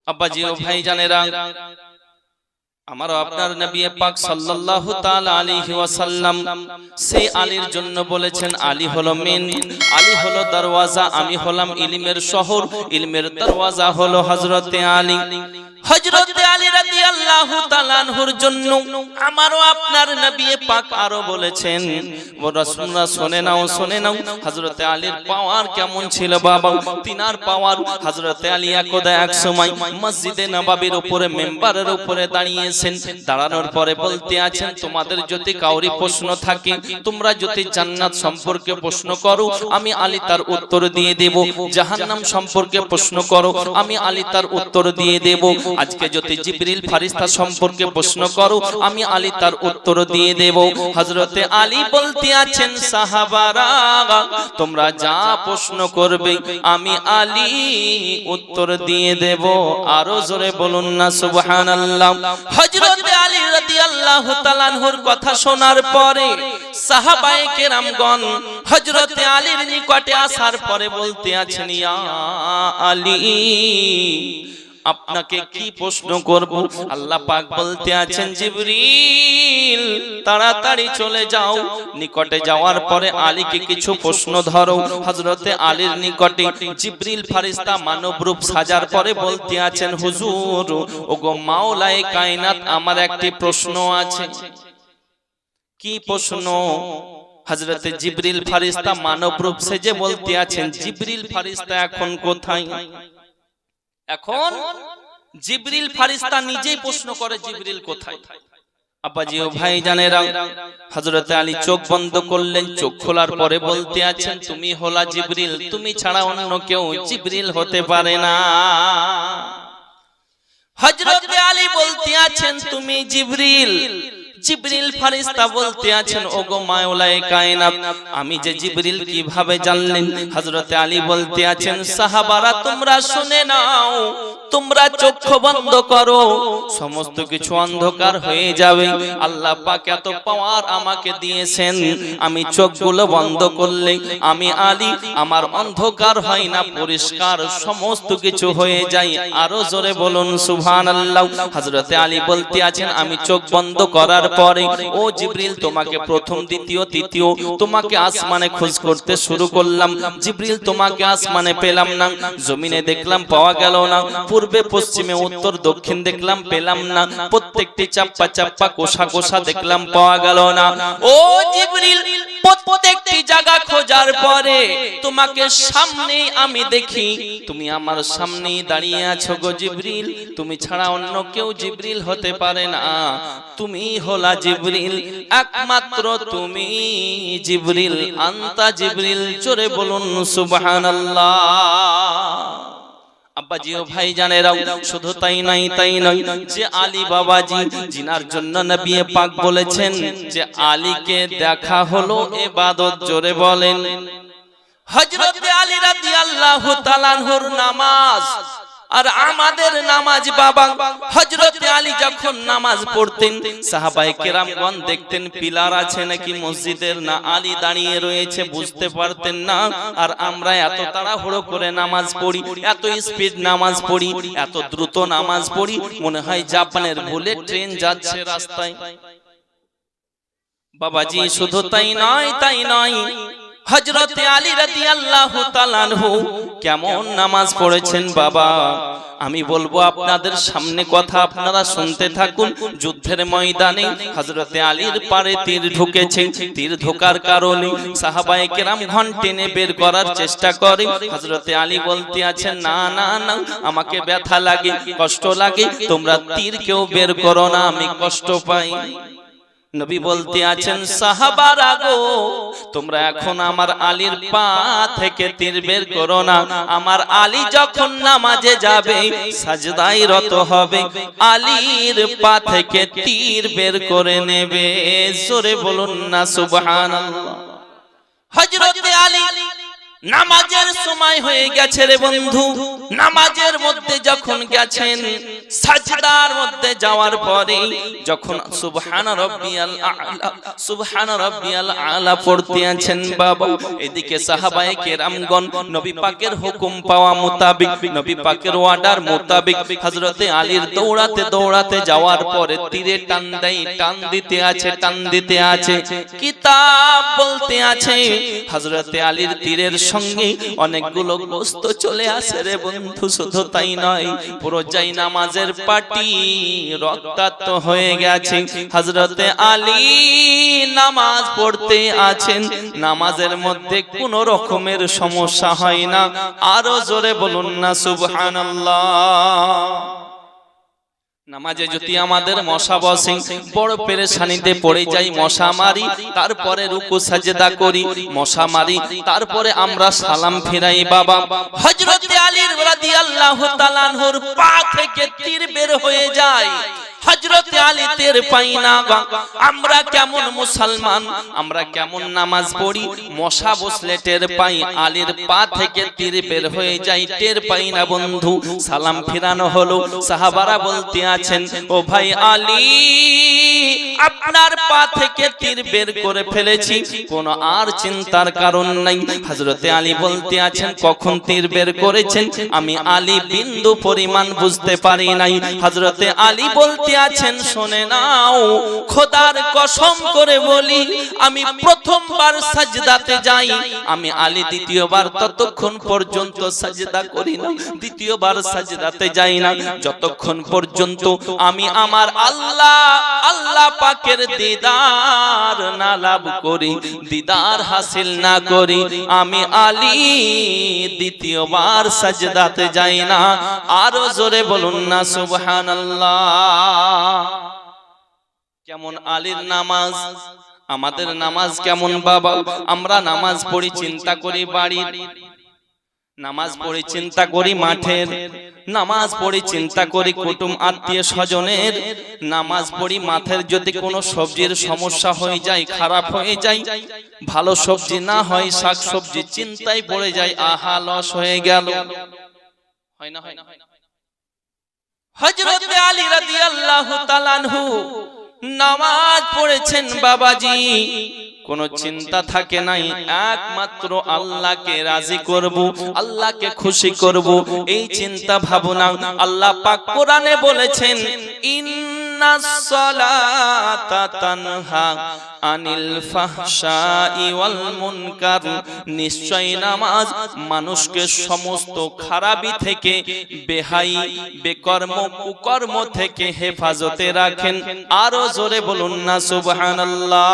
আব্বাজি ও ভাইজানেরা, আমারও আপনার নবী পাক সাল্লাল্লাহু তাআলা আলাইহি ওয়াসাল্লাম সেই আলীর জন্য বলেছেন, আলী হলো মেন, আলী হলো দরওয়াজা, আমি হলাম ইলমের শহর, ইলমের দরওয়াজা হলো হযরতে আলী। হযরতে আলী রাদিয়াল্লাহু তাআলা আনহুর জন্য আমারও আপনার নবী পাক আরো বলেছেন, ও রাসূলুল্লাহ শুনে নাও হযরতে আলীর পাওয়ার কেমন ছিল বাবা। তিনার পাওয়ার, হযরতে আলী একদা এক সময় মসজিদে নববীর উপরে মেম্বারের উপরে দাঁড়িয়েছেন। দাঁড়ানোর পরে বলতে আছেন, তোমাদের যদি কাউরি প্রশ্ন থাকে, তোমরা যদি জান্নাত সম্পর্কে প্রশ্ন করো, আমি আলী তার উত্তর দিয়ে দেব। জাহান্নাম সম্পর্কে প্রশ্ন করো, আমি আলী তার উত্তর দিয়ে দেব। আজকে যদি জিবরিল ফেরেশতা সম্পর্কে প্রশ্ন করো, আমি আলী তার উত্তর দিয়ে দেব। হযরতে আলী বলতে আছেন, সাহাবারা তোমরা যা প্রশ্ন করবে আমি আলী উত্তর দিয়ে দেব। আরো জোরে বলুন না সুবহানাল্লাহ। হযরতে আলী রাদিয়াল্লাহু তাআলা আনহুর কথা শোনার পরে সাহাবায়ে কেরামগণ হযরতে আলীর নিকটে আসার পরে বলতে আছেন, ইয়া আলী আপনাকে কি প্রশ্ন করব? আল্লাহ পাক বলতে আছেন, জিবরিল তাড়াতাড়ি চলে যাও। নিকটে যাওয়ার পরে আলীকে কিছু প্রশ্ন ধরো। হযরতে আলীর নিকটে জিবরিল ফেরেশতা মানব রূপ সাজার পরে বলতে আছেন, হুজুর ওগো মাওলায়ে কায়নাত, আমার একটি প্রশ্ন আছে। কি প্রশ্ন? হযরতে জিবরিল ফেরেশতা মানব রূপ সেজে বলতে আছেন, জিবরিল ফেরেশতা এখন কোথায়? এখন জিবরিল ফেরেশতা নিজেই প্রশ্ন করে, জিবরিল কোথায়? আব্বাজি ও ভাইজানেরা, হযরতে আলী চোখ বন্ধ করলেন। চোখ খোলার পরে বলতে আছেন, তুমি হলা জিবরিল, তুমি ছাড়া অন্য কেউ জিবরিল হতে পারে না। হযরতে আলী বলতে আছেন, তুমি জিবরিল। জিবরিল ফেরেশতা বলতে আছেন, ওগো মাওলায়ে কায়নাত, আমি যে জিবরিল কিভাবে জানলেন? হযরতে আলী বলতে আছেন, সাহাবারা তোমরা শুনে নাও, তোমরা চক্ষু বন্ধ করো, সমস্ত কিছু অন্ধকার হয়ে যাবে। আল্লাহ পাক এত পাওয়ার আমাকে দিয়েছেন, আমি চোখগুলো বন্ধ করলে আমি আলী, আমার অন্ধকার হয় না, পরিষ্কার সমস্ত কিছু হয়ে যায়। আরো জোরে বলুন সুবহানাল্লাহ। হযরতে আলী বলতে আছেন, আমি চোখ বন্ধ করার পরে ও জিবরিল তোমাকে প্রথম, দ্বিতীয়, তৃতীয় তোমাকে আসমানে খোঁজ করতে শুরু করলাম। জিবরিল তোমাকে আসমানে পেলাম না, জমিনে দেখলাম পাওয়া গেল না, পূর্বে পশ্চিমে উত্তর দক্ষিণ দেখলাম পেলাম না, প্রত্যেকটি চাপ্পা চাপ্পা কোষা কোষা দেখলাম পাওয়া গেল না। ও জিবরিল প্রত্যেকটি জায়গা খোঁজার পরে তোমাকে সামনে আমি দেখি, তুমি আমার সামনেই দাঁড়িয়ে আছো গো জিবরিল, তুমি ছাড়া অন্য কেউ জিবরিল হতে পারে না, তুমি হলা জিবরিল, একমাত্র তুমি জিবরিল, আনতা জিবরিল। জোরে বলুন সুবহানাল্লাহ। আব্বাজি ও ভাইজানেরাও, শুধু তাই নয় যে আলী বাবাজি জিনার জন্য নবী পাক বলেছেন যে আলীকে দেখা হলো ইবাদত। জোরে বলেন। হযরতে আলী রাদিয়াল্লাহু তাআলা আনহুর নামাজ আর আমাদের নামাজ বাবা। হযরতে আলী যখন নামাজ পড়তেন সাহাবায়ে কেরামগণ দেখতেন পিলার আছে নাকি মসজিদের, না আলী দাঁড়িয়ে রয়েছে, বুঝতে পারতেন না। আর আমরা এত তাড়াহুড়ো করে নামাজ পড়ি, এত স্পিড নামাজ পড়ি, এত দ্রুত নামাজ পড়ি, মনে হয় জাপানের বুলেট ট্রেন যাচ্ছে রাস্তায়। বাবাজি শুধু তাই নয় হযরতে আলী রাদিয়াল্লাহু তাআলা আনহু কেমন নামাজ পড়েছেন বাবা। আমি বলবো আপনাদের সামনে কথা, আপনারা শুনতে থাকুন। যুদ্ধের ময়দানে হযরতে আলীর পারে তীর ঢুকেছে, তীর ঢোকার কারণে সাহাবায়ে কেরাম ঘন টেনে বের করার চেষ্টা করে। হযরতে আলী বলতে আছেন, না না না, আমাকে ব্যথা লাগে, কষ্ট লাগে, তোমরা তীর কেউ বের করো না, আমি কষ্ট পাই। নবী বলতে আছেন, সাহাবারা গো তোমরা এখন আমার আলীর পা থেকে তীর বের করো না, আমার আলী যখন নামাজে যাবে, সাজদায় রত হবে, আলীর পা থেকে তীর বের করে নেবে। জোরে বলুন না সুবহানাল্লাহ। হযরতে আলী নামাজের সময় হয়ে গেছে রে বন্ধু, নামাজের মধ্যে যখন গেছেন সাজদার মধ্যে যাওয়ার পরে যখন সুবহান রাব্বিয়াল আ'লা সুবহান রাব্বিয়াল আ'লা পড়তে আছেন বাবা, এদিকে সাহাবায়ে কেরামগণ নবী পাকের হুকুম পাওয়া মোতাবেক, নবী পাকের অর্ডার মোতাবেক হযরতে আলীর দৌড়াতে দৌড়াতে যাওয়ার পরে তীরে টান দেয়, টান দিতে আছে কিতাব বলতে আছে। হযরতে আলীর তীরের সঙ্গে অনেকগুলো গোশত চলে আসে রে বন্ধু। শুধু তাই নয়, পুরো জাই নামাজের পাটি রক্তাক্ত হয়ে গেছে। হযরতে আলী নামাজ পড়তে আছেন, নামাজের মধ্যে কোনো রকমের সমস্যা হয় না। আরো জোরে বলুন না সুবহানাল্লাহ। নামাজে যদি আমাদের মশা বসে, বড় পেরেশানিতে পড়ে যাই, মশা মারি, তারপরে রুকু সাজদা করি, মশা মারি, তারপরে আমরা সালাম ফিরাই বাবা। হযরত আলী রাদিয়াল্লাহু তাআলা আনহুর পা থেকে তীর বের হয়ে যায়, হযরত আলী টের পাই না। আমরা কেমন মুসলমান, আমরা কেমন নামাজ পড়ি, মশা বসলে টের পাই, আলীর পা থেকে তীর বের হয়ে যায়, টের পাই না বন্ধু। সালাম ফিরানো হলো, সাহাবারা বলতে আছেন, ও ভাই আলী, আপনার পা থেকে তীর বের করে ফেলেছি, কোনো আর চিন্তার কারণ নাই। হযরতে আলী বলতে আছেন, কখন তীর বের করেছেন? আমি আলী বিন্দু পরিমাণ বুঝতে পারি নাই। হযরতে আলী বলতে আছেন, শুনে নাও, খোদার কসম করে বলি, আমি প্রথমবার সাজদাতে যাই, আমি আলী দ্বিতীয়বার ততক্ষণ পর্যন্ত সাজদা করি না, দ্বিতীয়বার সাজদাতে যাই না যতক্ষণ পর্যন্ত আমি আমার আল্লাহ পাকের দিদার না লাভ করি, দিদার হাসিল না করি, আমি আলী দ্বিতীয়বার সাজদাতে যাই না। আরো জোরে বলুন না সুবহানাল্লাহ। কেমন আলীর নামাজ, আমাদের নামাজ কেমন বাবা? আমরা নামাজ পড়ি, চিন্তা করি বাড়ির, নামাজ পড়ি চিন্তা করি মাঠের, নামাজ পড়ি চিন্তা করি কুটুম আত্মীয় স্বজনের, নামাজ পড়ি মাঠের যদি কোনো সবজির সমস্যা হয়ে যায়, খারাপ হয়ে যায়, ভালো সবজি না হয়, শাক সবজি চিন্তায় পড়ে যায়, আহা লস হয়ে গেল, হয় না? হযরত আলী রাদিয়াল্লাহু তাআলা আনহু নামাজ পড়েছেন বাবাজি, কোন চিন্তা থাকে নাই, একমাত্র আল্লাহকে রাজি করব, আল্লাহকে খুশি করব, এই চিন্তা ভাবনা। আল্লাহ পাক কোরআনে বলেছেন, ইন্নাস সালাতা তানহা আনিল ফাহশাই ওয়াল মুনকার, নিশ্চয় নামাজ মানুষকে সমস্ত খারাপি থেকে, বেহাই বেকর্ম কুকর্ম থেকে হেফাজতে রাখেন। আরো জোরে বলুন না সুবহানাল্লাহ।